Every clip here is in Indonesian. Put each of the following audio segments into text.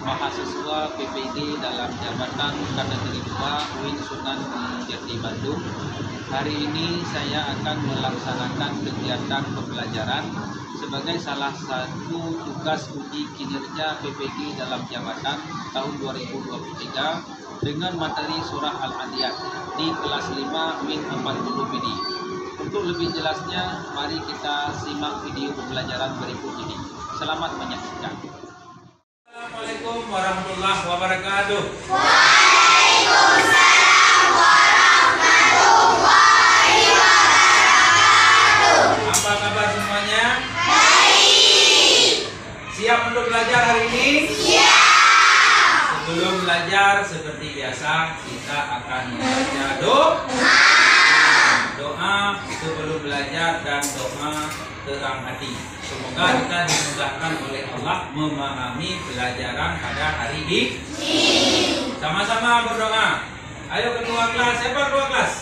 mahasiswa PPG dalam jabatan kategori 2 UIN Sunan Gunung Jati Bandung. Hari ini saya akan melaksanakan kegiatan pembelajaran sebagai salah satu tugas uji kinerja PPG dalam jabatan tahun 2023 dengan materi surah Al-Adiyat di kelas 5 Min 40 PD. Untuk lebih jelasnya, mari kita simak video pembelajaran berikut ini. Selamat menyaksikan. Assalamualaikum warahmatullahi wabarakatuh. Waalaikumsalam warahmatullahi wabarakatuh. Apa kabar semuanya? Baik. Siap untuk belajar hari ini? Siap. Sebelum belajar, seperti biasa, kita akan membaca doa sebelum belajar dan doa terang hati. Semoga kita dimudahkan oleh Allah memahami pelajaran pada hari ini. Sama-sama berdoa. Ayo ketua kelas, siapa ketua kelas?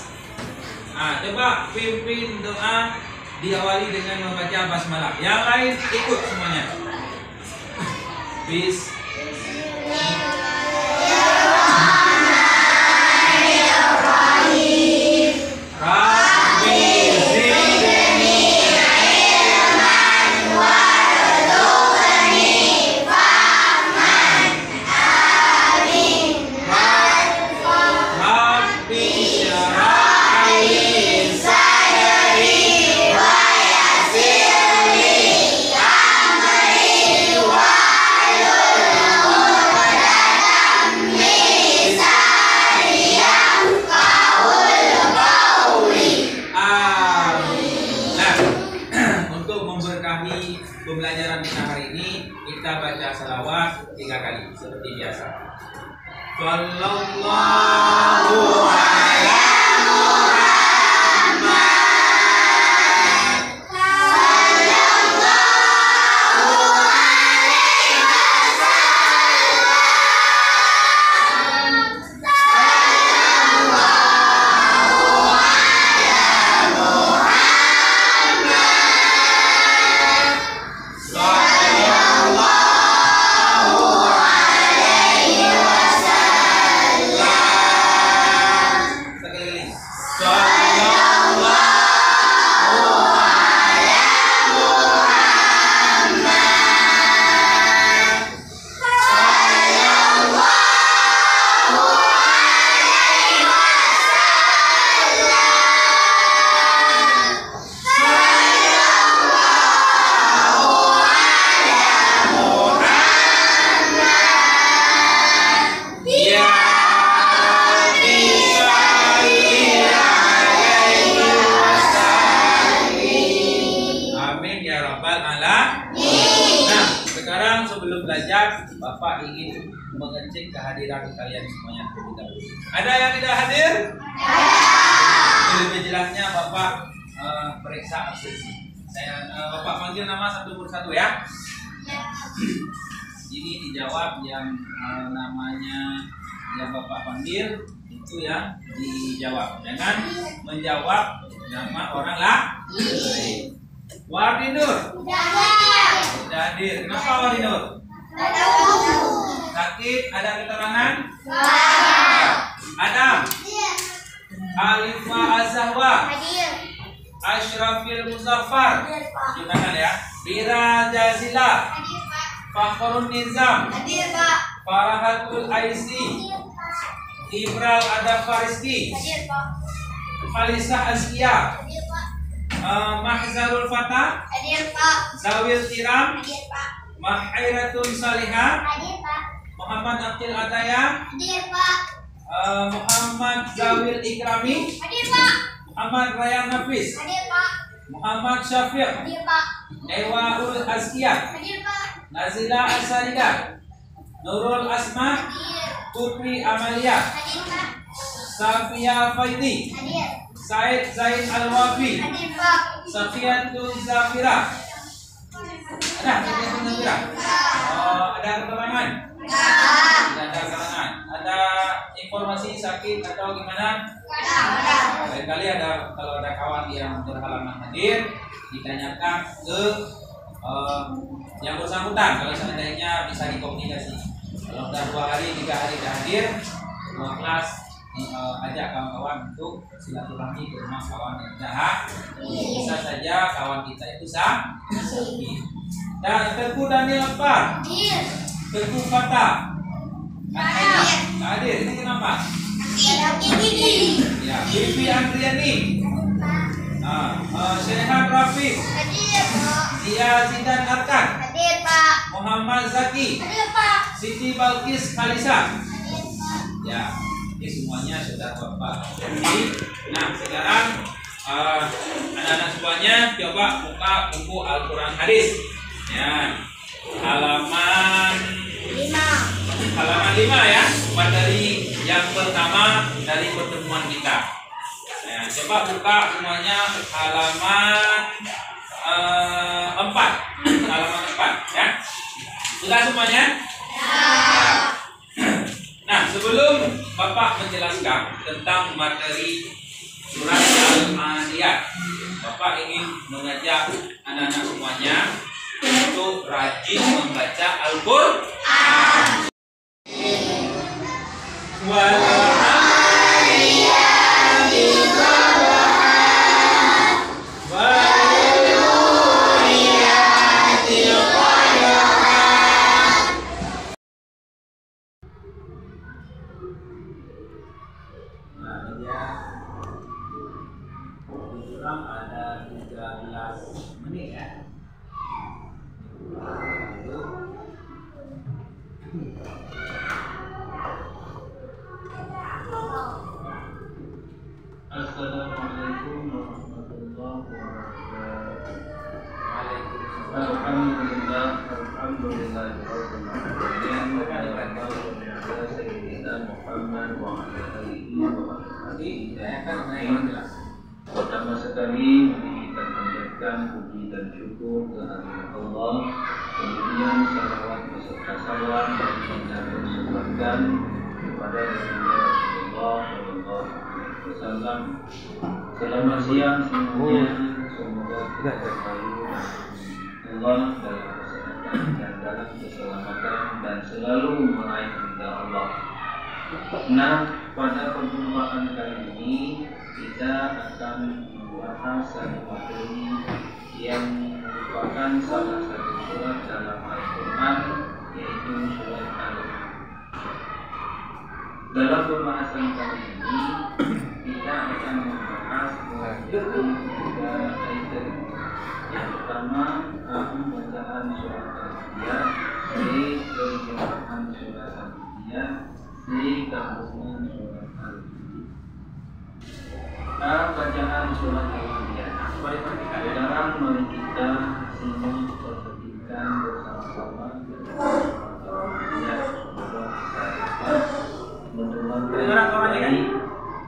Coba pimpin doa, diawali dengan membaca basmalah. Yang lain ikut semuanya. Pembelajaran kita hari ini, kita baca selawat 3 kali seperti biasa. Sallallahu ala Muhammad. Sallallahu alaihi wasallam. Sallallahu ala Sekarang sebelum belajar, Bapak ingin mengecek kehadiran kalian semuanya terlebih dahulu. Ada yang tidak hadir? Lebih jelasnya Bapak periksa absensi. Bapak panggil nama satu persatu ya. Ini dijawab yang namanya yang Bapak panggil itu yang dijawab. Jangan menjawab nama orang lain. Wardinur. Sudah hadir. Kenapa Wardinur? Sakit? Ada keterangan? Adam. Alifah Az-Zahwa. Ashrafil Muzaffar. Tunjukkan ya. Bira Jazila. Fakhrun Nizam. Farahatul Aisi. Ibral Adab Fariski. Khalisah Azkia. Mahzarul Fatah. Zawil Tiram. Mahairatun Salihah. Muhammad Abdul Ataya. Muhammad Zawil Ikrami. Muhammad Raya Nafis. Muhammad Syafiq. Ewaul Azkia. Nazila Asarida. Nurul Asma. Putri Amalia. Safia Faidi. Said Zain Al-Wafi. Safiatul Zafira. Ada Safiatul Zafira? Ada keterangan? Tidak ada keterangan. Ada informasi sakit atau gimana? Kali ada, kalau ada kawan yang berhalangan hadir, ditanyakan ke yang bersangkutan. Kalau seandainya bisa dikomunikasi. Kalau udah 2 hari 3 hari dah hadir, semua kelas ajak kawan-kawan untuk silaturahmi ke rumah kawan yang jahat. Bisa saja kawan kita itu sakit. Dan Teguh Daniel apa? Teguh Fatah. Hadir. Ini kenapa? Ya, Bibi Andriani. Sehat Rafiq. Dia Zidan Arkan. Muhammad Zaki. Siti Balkis Kalisa. Ya, ini semuanya sudah Bapak. Nah, sekarang anak-anak semuanya coba buka buku Al-Quran Hadis. Ya, halaman 5 ya, materi yang pertama dari pertemuan kita. Ya, coba buka semuanya halaman 4. Halaman 4 ya. Sudah semuanya? Ya. Nah, sebelum Bapak menjelaskan tentang materi surat Al-Adiyat, Bapak ingin mengajak anak-anak semuanya untuk rajin membaca Al-Qur'an. Ada 13 menit ya. Assalamualaikum warahmatullahi wabarakatuh. Waalaikumsalam. Alhamdulillahirabbil Muhammad wa ala alihi wa sahbihi. Pertama sekali kita panjatkan puji dan syukur kehadirat Allah. Kemudian salawat beserta salam dan mengucapkan kepada Rasulullah Shallallahu Alaihi Wasallam. Selamat siang semuanya. Semoga kita selalu Allah dalam kesehatan dan dalam keselamatan dan selalu meraih ridha Allah. Nah, pada perjumpaan kali ini kita akan membahas satu materi yang merupakan salah satu surat dalam Al-Quran, yaitu surat Al-An'am. Dalam pembahasan kali ini kita akan membahas dari 3 item. Yang pertama, bacaan surat Al-Adiyat, terjemahan surat Al-Adiyat, gabungan surat Al-Adiyat. Bacaan surat Al-Adiyat. Sekarang mari kita simak perhatikan bersama-sama surat Al-Adiyat. Semoga kita dapat mendengarkan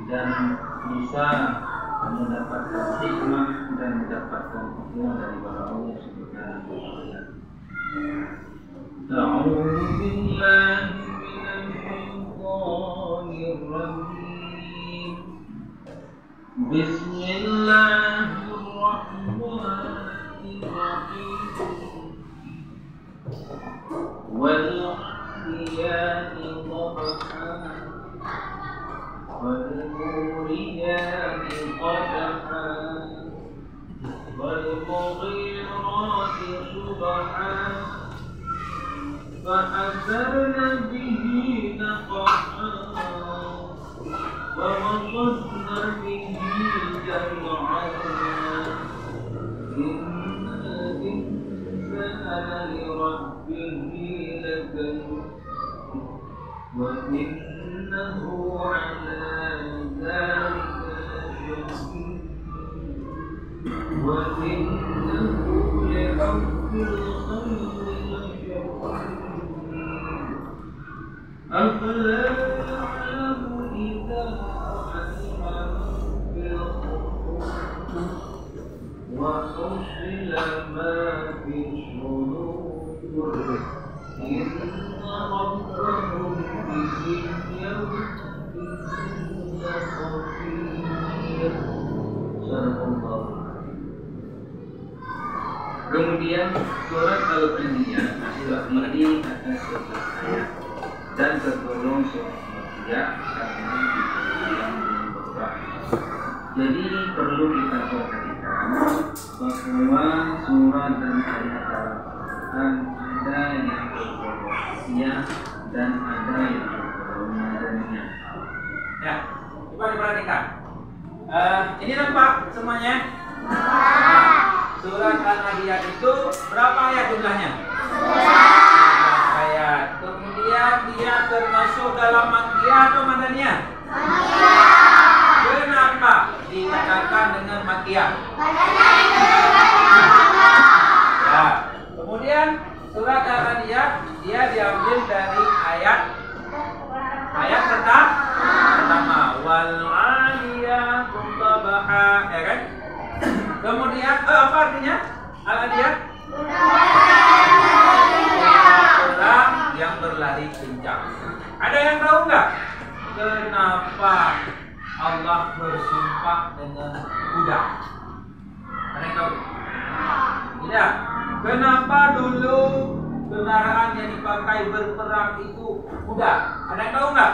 dan bisa mendapatkan hikmah dan mendapatkan hikmah dari Allah Subhanahu wa taala. A'udzu billahi minasy syaithanir rajim. Bismillahirrahmanirrahim. Wal 'adiyati dhabha والموريات قدحا والمغيرات صبحا فأثرن به نقعا ووسطن به جمعا إن الإنسان لربه لكنود وإنه على ذلك لشهيد وإنه لحب الخير لشديد أفلا يعلم إذا علم بالخطوط وحصل ما في الصدور إن ربهم بهم يومئذ خبير. Kemudian surat Al-An'am surat ini ada 11 ayat. ya karena yang berubah. Jadi perlu kita perhatikan bahwa surat dan ayat Al-Quran ada yang berwasiat dan ada yang bermadaniyah. Ya, coba diperhatikan. Ini nampak semuanya? Surat Al-Adiyat itu berapa ayat jumlahnya? 11 ayat. Kemudian dia termasuk dalam makkiyah atau madaniyah? Kenapa dikatakan dengan makkiyah? Ya. Kemudian surat Al-Adiyat dia diambil dari ayat pertama wal 'adiyatun dhabha, ya kan? Kemudian apa artinya Al-Adiyat? Orang yang berlari kencang. Ada yang tahu nggak kenapa Allah bersumpah dengan kuda? Ada yang tahu? Tidak. Kenapa dulu kendaraan yang dipakai berperang itu kuda? Ada yang tahu nggak?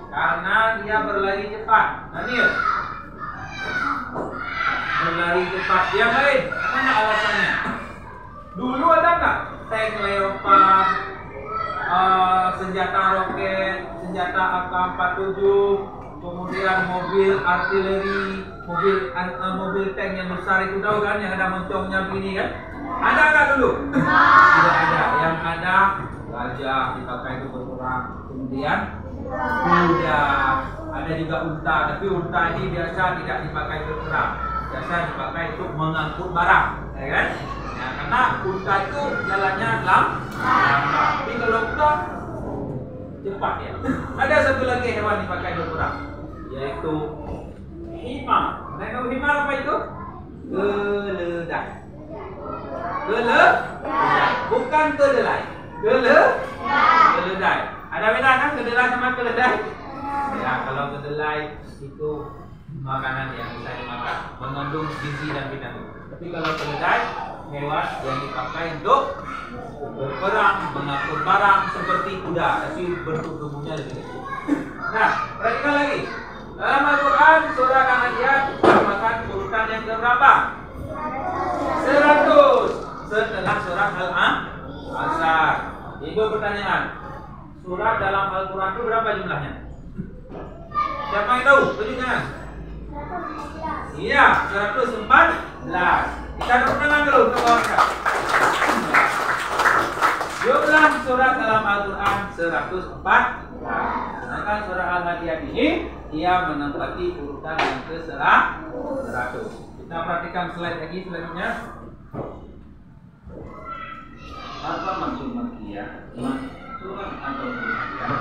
Karena dia berlari cepat. Daniel, berlari cepat. Yang lain, mana alasannya? Dulu ada nggak tank Leopard, senjata roket, senjata AK-47, kemudian mobil artileri, mobil tank yang besar itu, tahu kan, yang ada moncongnya begini kan? Ada nggak dulu? Tidak ada. Yang ada gajah dipakai itu berperang. Kemudian kuda, ada juga unta, tapi unta ini biasa tidak dipakai berperang, biasa dipakai untuk mengangkut barang, ya kan? Ya, karena unta itu jalannya lambat, tapi kalau kuda cepat ya. Ada satu lagi hewan dipakai berperang, yaitu himar. Nah, tahu himar apa itu? Keledai. Keledai, bukan kedelai. Keledai. Ada beda kan kedelai sama keledai? Ya, kalau kedelai itu makanan yang bisa dimakan, mengandung gizi dan vitamin. Tapi kalau keledai hewan yang dipakai untuk berperang, mengangkut barang seperti kuda, tapi bentuk tubuhnya lebih kecil. Nah, perhatikan lagi. Dalam Al-Quran surah Al-Adiyat merupakan urutan yang keberapa? 100 setelah surah Al-Asr. Ibu pertanyaan, surat dalam Al-Quran itu berapa jumlahnya? Siapa yang tahu? Tunjuk tangan. Iya, 114. Kita tepuk tangan dulu untuk kawan-kawan. Jumlah surat dalam Al-Quran 104. Sedangkan surah Al-Adiyat ini dia menempati urutan yang ke-100. Kita perhatikan slide lagi selanjutnya. Apa maksud makkiyah? Surat atau makkiyah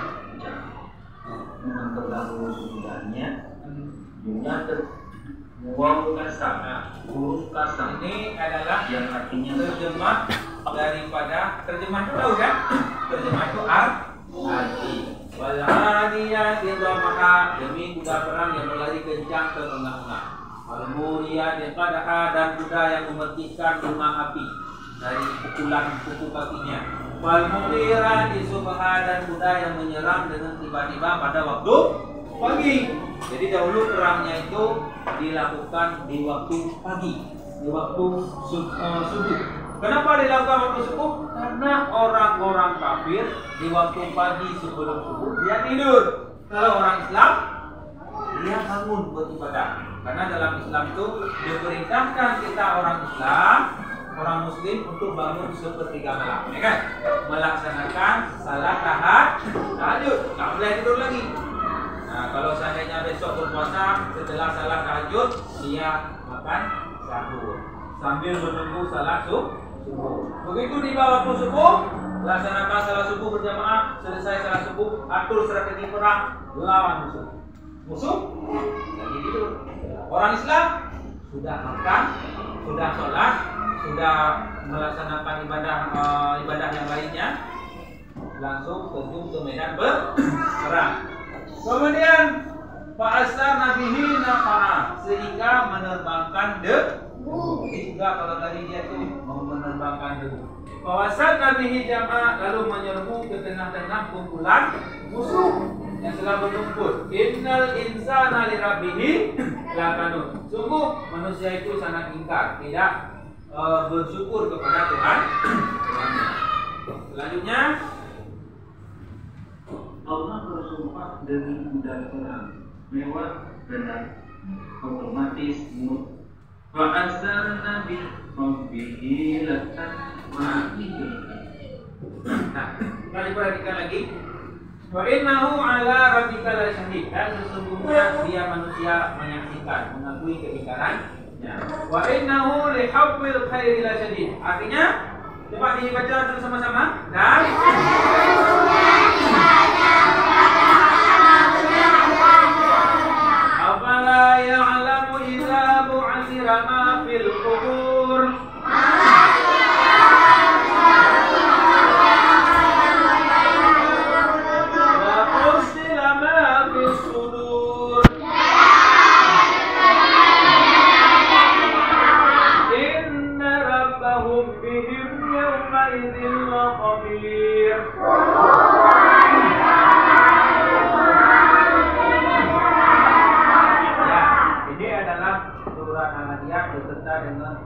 terdahulu sesudahnya jumlah waw kasam. Huruf kasam Ini adalah yang artinya terjemah daripada terjemah itu tahu kan? Terjemah itu arti. Wal 'adiyati dhabha, demi kuda perang yang berlari kencang ke tengah-tengah. Wal muriyati qadha, dan kuda yang memetikkan bunga api dari pukulan kuku kakinya. Wal mughirati subha, dan kuda yang menyerang dengan tiba-tiba pada waktu pagi. Jadi dahulu perangnya itu dilakukan di waktu pagi, di waktu subuh. Kenapa dilakukan waktu subuh? Karena orang-orang kafir di waktu pagi sebelum subuh dia tidur. Kalau orang Islam dia bangun beribadah. Karena dalam Islam itu diperintahkan kita orang Islam, orang Muslim untuk bangun sepertiga malam, ya kan? Melaksanakan salat tahajud, nggak boleh tidur lagi. Nah, kalau seandainya besok berpuasa setelah salat tahajud, dia makan sahur sambil menunggu salat subuh. Begitu tiba waktu subuh, laksanakan salat subuh berjamaah. Selesai salat subuh, atur strategi perang, lawan musuh. Musuh lagi tidur. Orang Islam sudah makan, sudah sholat, sudah melaksanakan ibadah yang lainnya, langsung terjun ke medan berperang. Kemudian fa'asar nabihi nafa'a, sehingga menerbangkan debu. Juga kalau tadi dia tuh mau menerbangkan debu. Fa'asar nabihi jama'a, lalu menyerbu ke tengah-tengah kumpulan musuh yang telah menumput. Innal insana li rabbihi lakanut. Sungguh manusia itu sangat ingkar, tidak bersyukur kepada Tuhan. Selanjutnya Allah bersumpah demi budak terang, mewah, benar, otomatis, fa'asarna bi rabbihi latan ma'idun. Nah, kali perhatikan lagi. Wa innahu ala rabbika lasyahid. Dan sesungguhnya dia manusia menyaksikan, mengakui keingkarannya. Wa innahu li hubbil khairi lasyadid. Artinya, coba dibaca dulu sama-sama. Dan afala ya'lamu idza bu'thira ma fil qubur.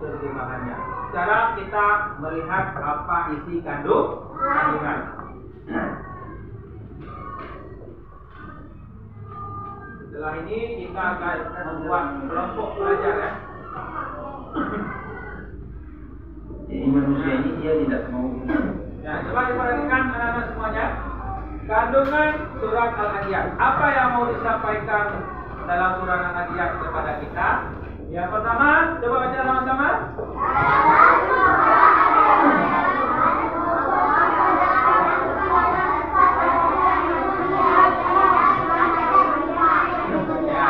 Terjemahannya. Sekarang kita melihat apa isi kandungan. Setelah ini kita akan membuat kelompok belajar ya. Jadi manusia ini dia tidak mau. Ya, coba diperhatikan anak-anak semuanya. Kandungan surat Al-Adiyat. Apa yang mau disampaikan dalam surat Al-Adiyat kepada kita? Yang pertama, coba baca sama-sama. Ya,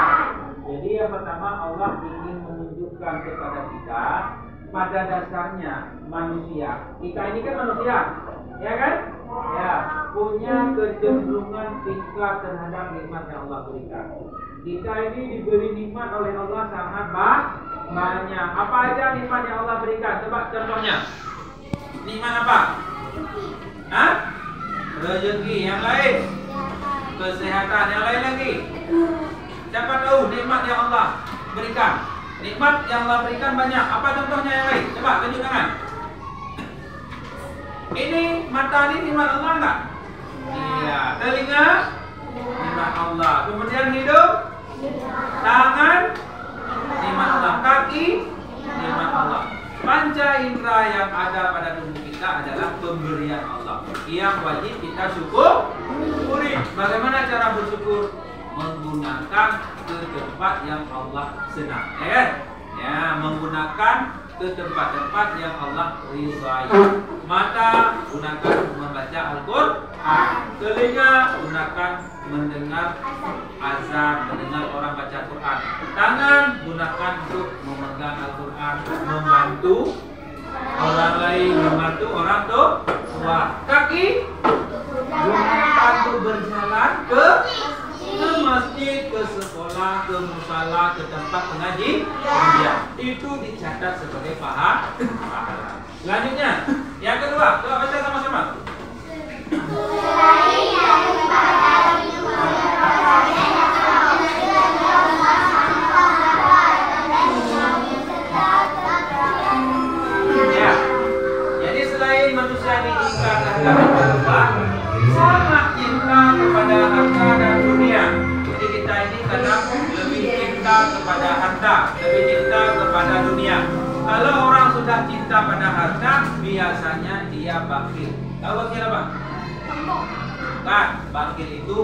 jadi yang pertama Allah ingin menunjukkan kepada kita, pada dasarnya manusia. Kita ini kan manusia, ya kan? Ya, punya kecenderungan tingkah terhadap nikmat yang Allah berikan. Kita ini diberi nikmat oleh Allah sangat banyak. Apa aja nikmat yang Allah berikan? Coba contohnya. Nikmat apa? Hah? Rezeki. Yang lain? Kesehatan. Yang lain lagi? Siapa tahu nikmat yang Allah berikan? Nikmat yang Allah berikan banyak. Apa contohnya yang lain? Coba tunjuk tangan. Ini mata ini nikmat Allah enggak? Iya. Telinga? Nikmat Allah. Kemudian hidung, tangan, nikmat Allah. Kaki, nikmat Allah. Panca indera yang ada pada tubuh kita adalah pemberian Allah yang wajib kita syukuri. Bagaimana cara bersyukur? Menggunakan ke tempat yang Allah senang, ya kan? Ya, menggunakan ke tempat-tempat yang Allah ridhai. Mata gunakan membaca Al-Quran. Telinga gunakan mendengar azan, mendengar orang baca Quran. Tangan gunakan untuk memegang Al-Quran, membantu orang lain, membantu orang tua. Kaki gunakan untuk berjalan ke masjid, ke sekolah, ke musala, ke tempat pengajian. Itu dicatat sebagai pahala. Selanjutnya, yang kedua, coba baca sama-sama. Ya, jadi selain manusia ini ingkar terhadap Allah, sangat cinta kepada harta dan dunia. Jadi kita ini kadang lebih cinta kepada harta, lebih cinta kepada dunia. Kalau orang sudah cinta pada harta, biasanya dia bakhil. Tahu bakhil apa? Bukan, bakhil itu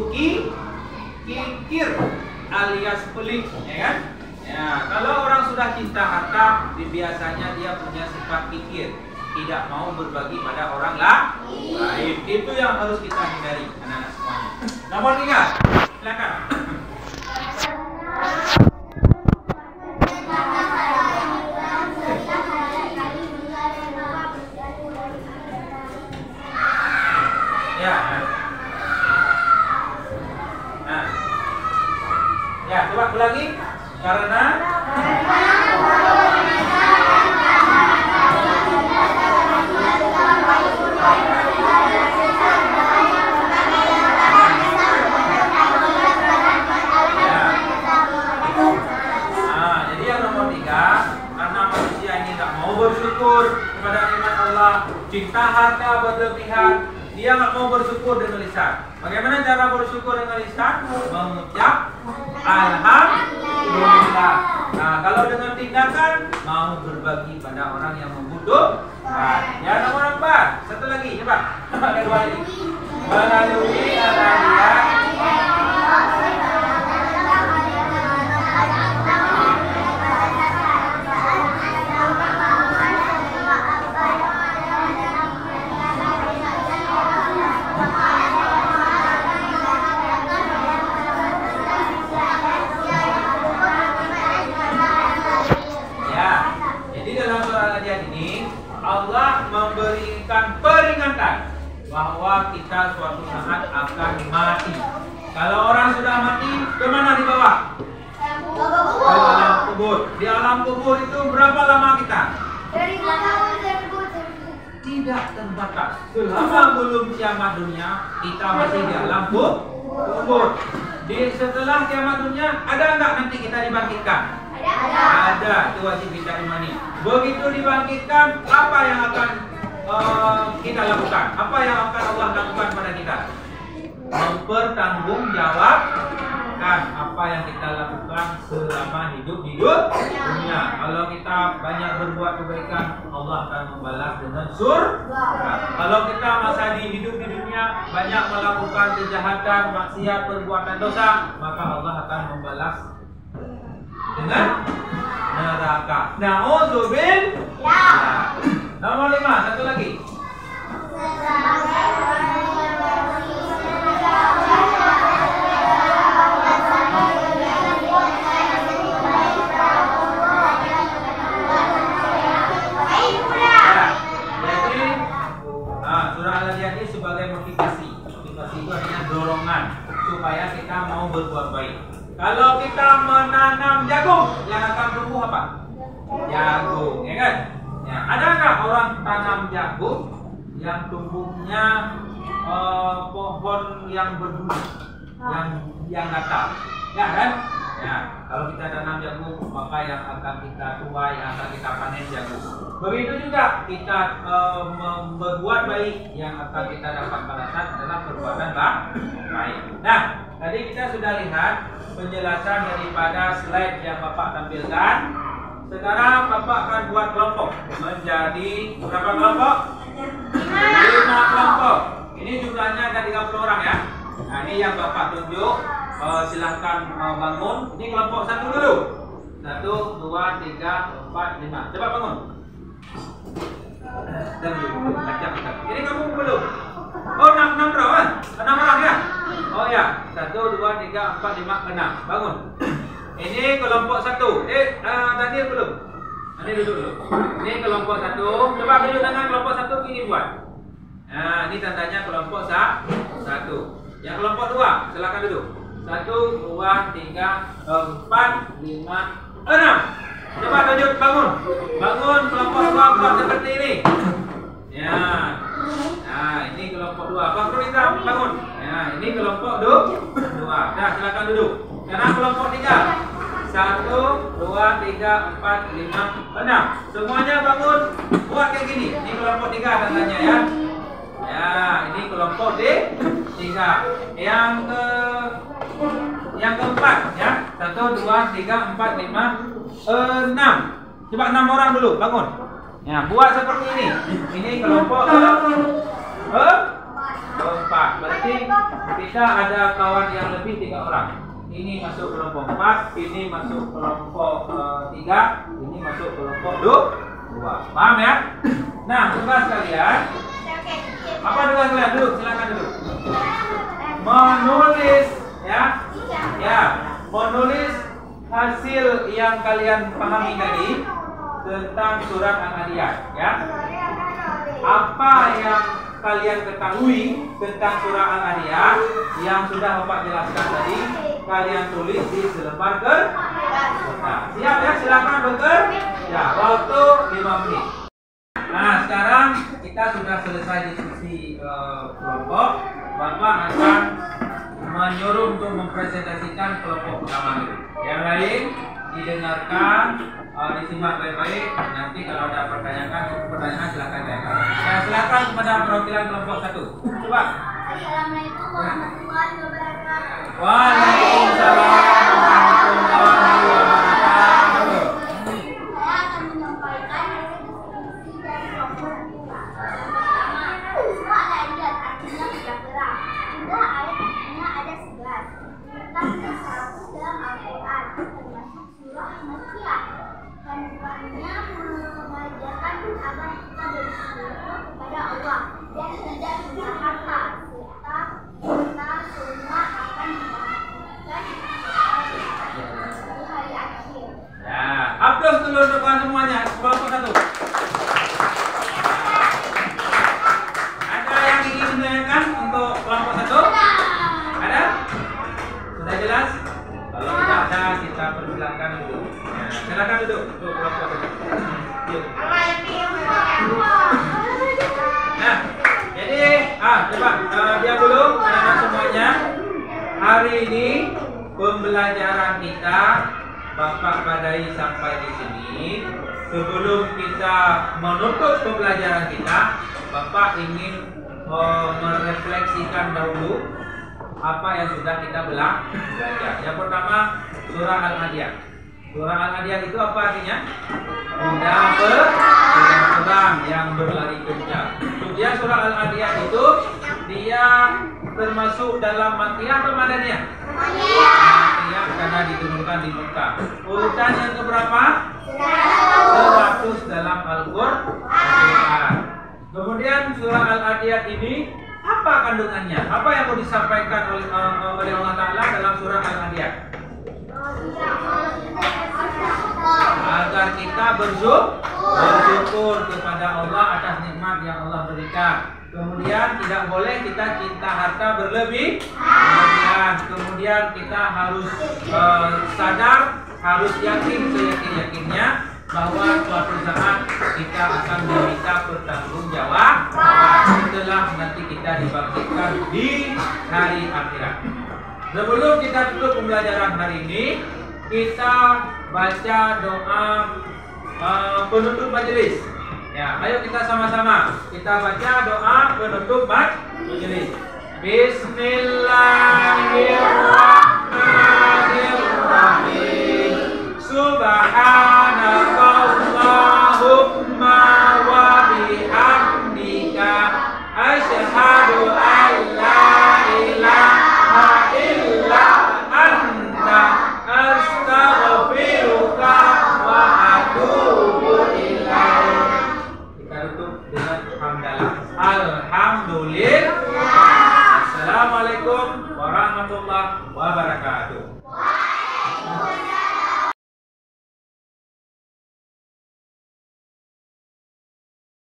kikir alias pelit, ya kan? Ya, kalau orang sudah cinta harta, biasanya dia punya sifat kikir, tidak mau berbagi pada orang lain. Itu yang harus kita hindari, anak-anak semuanya. Nomor 3, silakan. Ya. Nah. Ya, coba ulangi. Karena harta berlebihan, dia nggak mau bersyukur dengan lisan. Bagaimana cara bersyukur dengan lisan? Mengucap alhamdulillah. Nah, kalau dengan tindakan mau berbagi pada orang yang membutuhkan. Ya, nomor 4. Satu lagi, coba. Ada 2 lagi. Melalui hadiah. Allah memberikan peringatan bahwa kita suatu saat akan mati. Kalau orang sudah mati, kemana dibawa? Ke alam kubur. Di alam kubur itu berapa lama kita? Tidak terbatas. Selama belum kiamat dunia, kita masih di alam kubur. Setelah kiamat dunia, ada nggak nanti kita dibangkitkan? Ada, itu wajib kita imani. Begitu dibangkitkan, apa yang akan kita lakukan? Apa yang akan Allah lakukan pada kita? Mempertanggungjawabkan apa yang kita lakukan selama hidup di dunia. Kalau kita banyak berbuat kebaikan, Allah akan membalas dengan surga. Kalau kita masa hidup di dunia banyak melakukan kejahatan, maksiat, perbuatan dosa, maka Allah akan membalas dengan neraka. Na'udzubillah. Nomor 5, satu lagi. Surah Al-Adiyat ini sebagai motivasi. Motivasi itu artinya dorongan supaya kita mau berbuat baik. Kalau kita menanam jagung, yang akan tumbuh apa? Jagung, ya kan? Ya, ada nggak orang tanam jagung yang tumbuhnya pohon yang berduri, yang natal? Ya kan? Ya, kalau kita tanam jagung, maka yang akan kita tuai, yang akan kita panen jagung. Begitu juga kita berbuat baik, yang akan kita dapat balasan adalah perbuatan baik. Nah, tadi kita sudah lihat penjelasan daripada slide yang Bapak tampilkan. Sekarang Bapak akan buat kelompok menjadi berapa kelompok? 5 kelompok. Ini jumlahnya ada 30 orang ya. Nah, ini yang Bapak tunjuk. Silahkan bangun. Ini kelompok 1 dulu. 1, 2, 3, 4, 5. Coba bangun. Dan dulu, ini kamu belum? Oh, 6 orang, 6 orang ya? Oh ya, 1, 2, 3, 4, 5, 6. Bangun. Ini kelompok 1. Daniel belum? Ini duduk dulu. Ini kelompok 1. Coba duduk dengan kelompok 1 gini buat. Nah, ini tandanya kelompok 1. Yang kelompok 2, silakan duduk. 1, 2, 3, 4, 5, 6. Coba tunjuk, bangun. Bangun kelompok 2 buat seperti ini. Ya. Nah, ini kelompok 2. Bang Rita, bangun. Ya, ini kelompok 2. Nah, silakan duduk. Sekarang kelompok 3. 1, 2, 3, 4, 5, 6. Semuanya bangun. Buat kayak gini. Ini kelompok 3 tandanya ya. Ya, ini kelompok 3. Yang keempat ya. 1, 2, 3, 4, 5, 6. Coba 6 orang dulu bangun. Ya, buat seperti ini. Ini kelompok 4. Berarti kita ada kawan yang lebih 3 orang. Ini masuk kelompok 4, ini masuk kelompok 3, ini masuk kelompok 2. Paham ya? Nah, tugas kalian. Apa tugas kalian? Duduk, silakan duduk. Menulis ya. Ya, menulis hasil yang kalian pahami tadi tentang surat Al-Adiyat ya. Apa yang kalian ketahui tentang surah Al-Adiyat yang sudah Bapak jelaskan tadi, kalian tulis di selembar kertas. Nah, siap ya, silakan bekerja. Waktu 5 menit. Nah, sekarang kita sudah selesai diskusi kelompok. Bapak akan menyuruh untuk mempresentasikan kelompok pertama dulu. Yang lain didengarkan disimak baik-baik. Nanti kalau ada pertanyaan silakan tanyakan. Saya silakan kepada perwakilan kelompok 1. Coba. Assalamualaikum warahmatullahi wabarakatuh. Waalaikumsalam warahmatullahi wabarakatuh. Saya akan menyampaikan deskripsi dari kelompok kita. Yang pertama, surah Al-Anbiya artinya bergerak. Jumlah ayat artinya ada 11. Tentang ke-100 dalam Al-Quran, termasuk surah Makkiyah. Kandungannya mengajarkan agar kita bersyukur kepada Allah dan tidak punya harta, serta kita semua akan mendapatkan di hari akhir. Ya, aplaus dulu untuk kawan semuanya. Kelompok 1. Ada yang ingin menanyakan untuk kelompok 1? Ada? Sudah jelas? Kalau tidak ada, kita persilakan duduk. Ya, silakan duduk untuk kelompok 1. Yuk. Nah, jadi coba diam dulu anak-anak semuanya. Hari ini pembelajaran kita Bapak Badai sampai di sini. Sebelum kita menutup pembelajaran kita, Bapak ingin merefleksikan dahulu apa yang sudah kita belajar. Yang pertama, surah Al-Adiyat. Surah Al-Adiyat itu apa artinya? Kuda perang yang berlari kencang. Kemudian surah Al-Adiyat itu dia termasuk dalam Makkiyah atau Madaniyah? Makkiyah karena diturunkan di Mekah. Urutan yang keberapa? 100 dalam Al-Quran. Kemudian surah Al-Adiyat ini apa kandungannya? Apa yang mau disampaikan oleh Allah Ta'ala dalam surah Al-Adiyat? Agar kita bersyukur kepada Allah atas nikmat yang Allah berikan. Kemudian tidak boleh kita cinta harta berlebihan. Kemudian kita harus sadar, harus yakin seyakin-yakinnya bahwa suatu saat kita akan diminta pertanggungjawaban setelah nanti kita dibangkitkan di hari akhirat. Sebelum kita tutup pembelajaran hari ini, kita baca doa penutup majelis. Ya, ayo kita sama-sama kita baca doa penutup majelis. Bismillahirrahmanirrahim. Subhanakallahumma wa bihamdika asyhadu an la ilaha illa anta astaghfiruka wa atubu ilaik. Kita tutup dengan hamdalah. Alhamdulillah. Assalamualaikum warahmatullahi wabarakatuh.